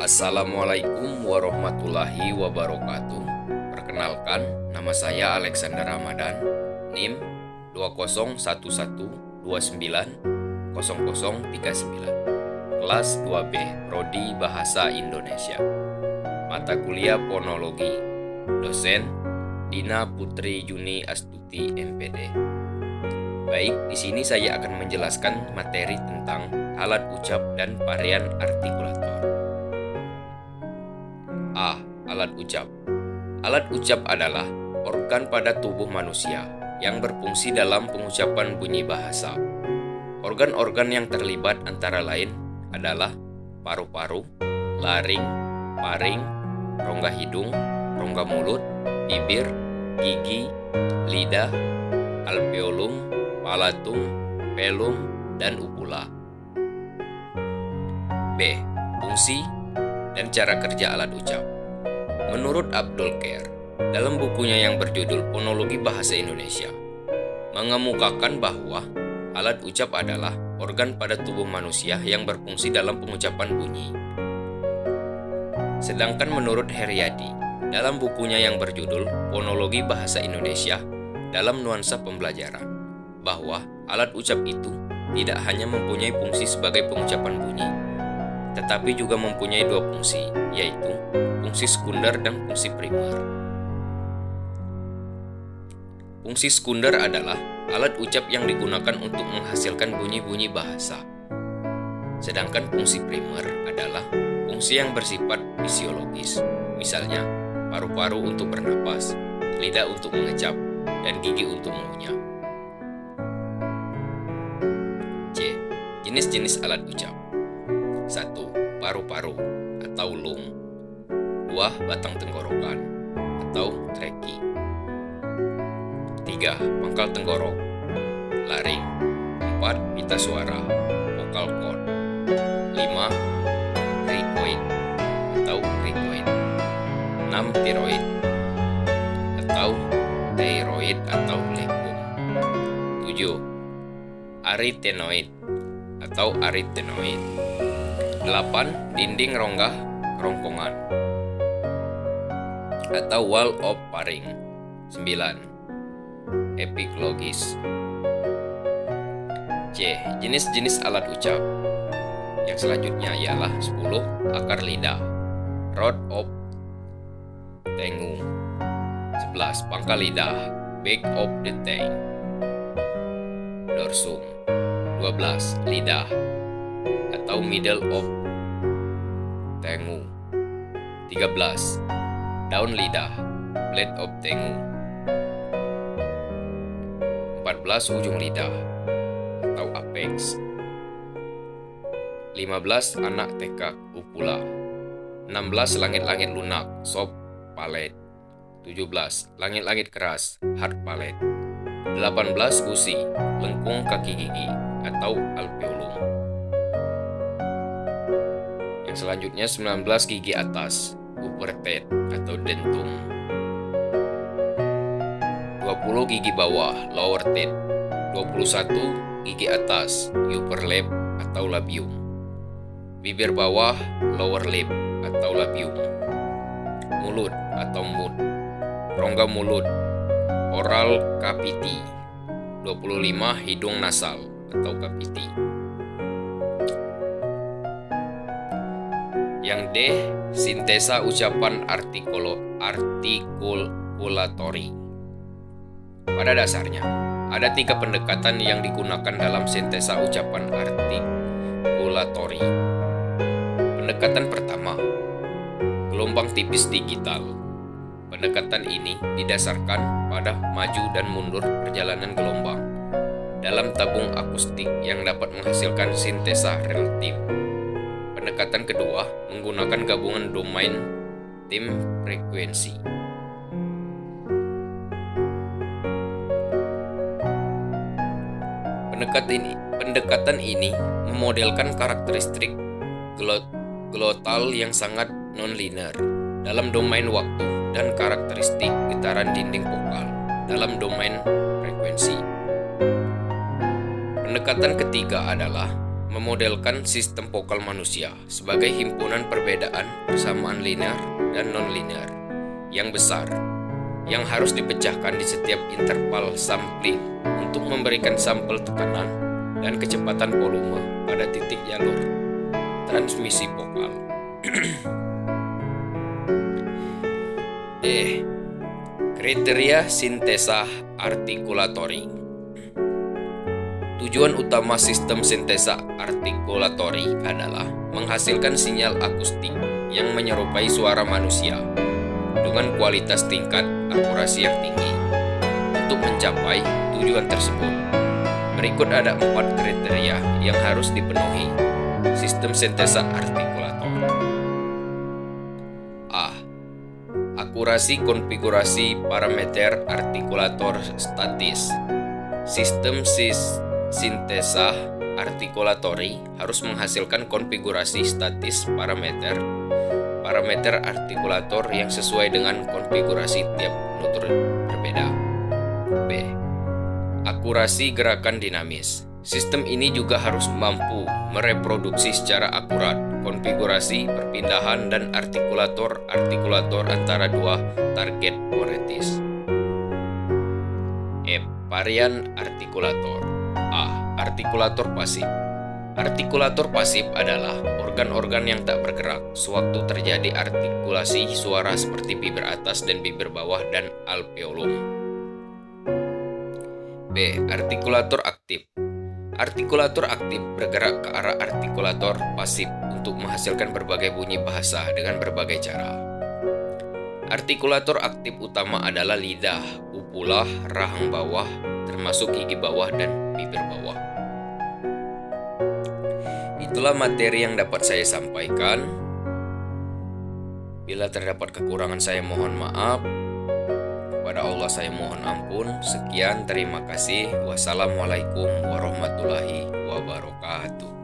Assalamualaikum warahmatullahi wabarakatuh. Perkenalkan, nama saya Alexander Ramadan, NIM 2011290039, kelas 2B, Prodi Bahasa Indonesia. Mata kuliah Fonologi. Dosen Dina Putri Juni Astuti, MPD. Baik, di sini saya akan menjelaskan materi tentang alat ucap dan varian artikulator. A. Alat ucap. Alat ucap adalah organ pada tubuh manusia yang berfungsi dalam pengucapan bunyi bahasa. Organ-organ yang terlibat antara lain adalah paru-paru, laring, paring, rongga hidung, rongga mulut, bibir, gigi, lidah, alveolum, palatum, velum, dan uvula. B. Fungsi dan cara kerja alat ucap. Menurut Abdul Khair, dalam bukunya yang berjudul Fonologi Bahasa Indonesia, mengemukakan bahwa alat ucap adalah organ pada tubuh manusia yang berfungsi dalam pengucapan bunyi. Sedangkan menurut Heriadi, dalam bukunya yang berjudul Fonologi Bahasa Indonesia dalam Nuansa Pembelajaran, bahwa alat ucap itu tidak hanya mempunyai fungsi sebagai pengucapan bunyi, tetapi juga mempunyai dua fungsi, yaitu fungsi sekunder dan fungsi primer. Fungsi sekunder adalah alat ucap yang digunakan untuk menghasilkan bunyi-bunyi bahasa. Sedangkan fungsi primer adalah fungsi yang bersifat fisiologis, misalnya paru-paru untuk bernapas, lidah untuk mengecap, dan gigi untuk mengunyah. C. Jenis-jenis alat ucap. 1. Paru-paru atau lung. 2. Batang tenggorokan atau traki. 3. Pangkal tenggorok, laring. 4. Pita suara, vocal cord. 5. Cricoid atau cricoid. 6. Tiroid atau thyroid atau lebum. 7. Arytenoid atau arytenoid. 8. Dinding rongga kerongkongan atau wall of pharynx. 9. Epiglottis. C. Jenis-jenis alat ucap. Yang selanjutnya ialah 10. Akar lidah, root of tongue. 11. Pangkal lidah, back of the tongue, dorsum. 12. Lidah atau middle of tongue. 13. Daun lidah, blade of tongue. 14. Ujung lidah atau apex. 15. Anak tekak, uvula. 16. Langit-langit lunak, soft palate. 17. Langit-langit keras, hard palate. 18. Gusi, lengkung kaki gigi atau alveolum. Yang selanjutnya 19. Gigi atas, upper teeth atau dentum. 20. Gigi bawah, lower teeth. 21. Gigi atas, upper lip atau labium. Bibir bawah, lower lip atau labium. Mulut atau mouth. Rongga mulut, oral cavity. 25. Hidung nasal atau cavity. Yang D. Sintesa ucapan artikulatori. Pada dasarnya, ada 3 pendekatan yang digunakan dalam sintesa ucapan artikulatori. Pendekatan pertama, gelombang tipis digital. Pendekatan ini didasarkan pada maju dan mundur perjalanan gelombang dalam tabung akustik yang dapat menghasilkan sintesa relatif. Pendekatan kedua menggunakan gabungan domain tim frekuensi. Pendekatan ini memodelkan karakteristik glotal yang sangat non-linear dalam domain waktu dan karakteristik getaran dinding vokal dalam domain frekuensi. Pendekatan ketiga adalah memodelkan sistem vokal manusia sebagai himpunan perbedaan persamaan linear dan non-linear yang besar yang harus dipecahkan di setiap interval sampling untuk memberikan sampel tekanan dan kecepatan volume pada titik jalur transmisi vokal. Kriteria sintesa artikulatori. Tujuan utama sistem sintesa artikulatori adalah menghasilkan sinyal akustik yang menyerupai suara manusia dengan kualitas tingkat akurasi yang tinggi. Untuk mencapai tujuan tersebut, berikut ada 4 kriteria yang harus dipenuhi sistem sintesa artikulator. A. Akurasi konfigurasi parameter artikulator statis. Sistem sintesa artikulatori harus menghasilkan konfigurasi statis parameter artikulator yang sesuai dengan konfigurasi tiap penutur berbeda. B. Akurasi gerakan dinamis. Sistem ini juga harus mampu mereproduksi secara akurat konfigurasi perpindahan dan artikulator antara dua target fonetis. E. Varian artikulator. A. Artikulator pasif. Artikulator pasif adalah organ-organ yang tak bergerak sewaktu terjadi artikulasi suara seperti bibir atas dan bibir bawah dan alveolum. B. Artikulator aktif. Artikulator aktif bergerak ke arah artikulator pasif untuk menghasilkan berbagai bunyi bahasa dengan berbagai cara. Artikulator aktif utama adalah lidah, upula, rahang bawah, termasuk gigi bawah dan bibir bawah. Itulah materi yang dapat saya sampaikan. Bila terdapat kekurangan saya mohon maaf. Kepada Allah saya mohon ampun. Sekian, terima kasih. Wassalamualaikum warahmatullahi wabarakatuh.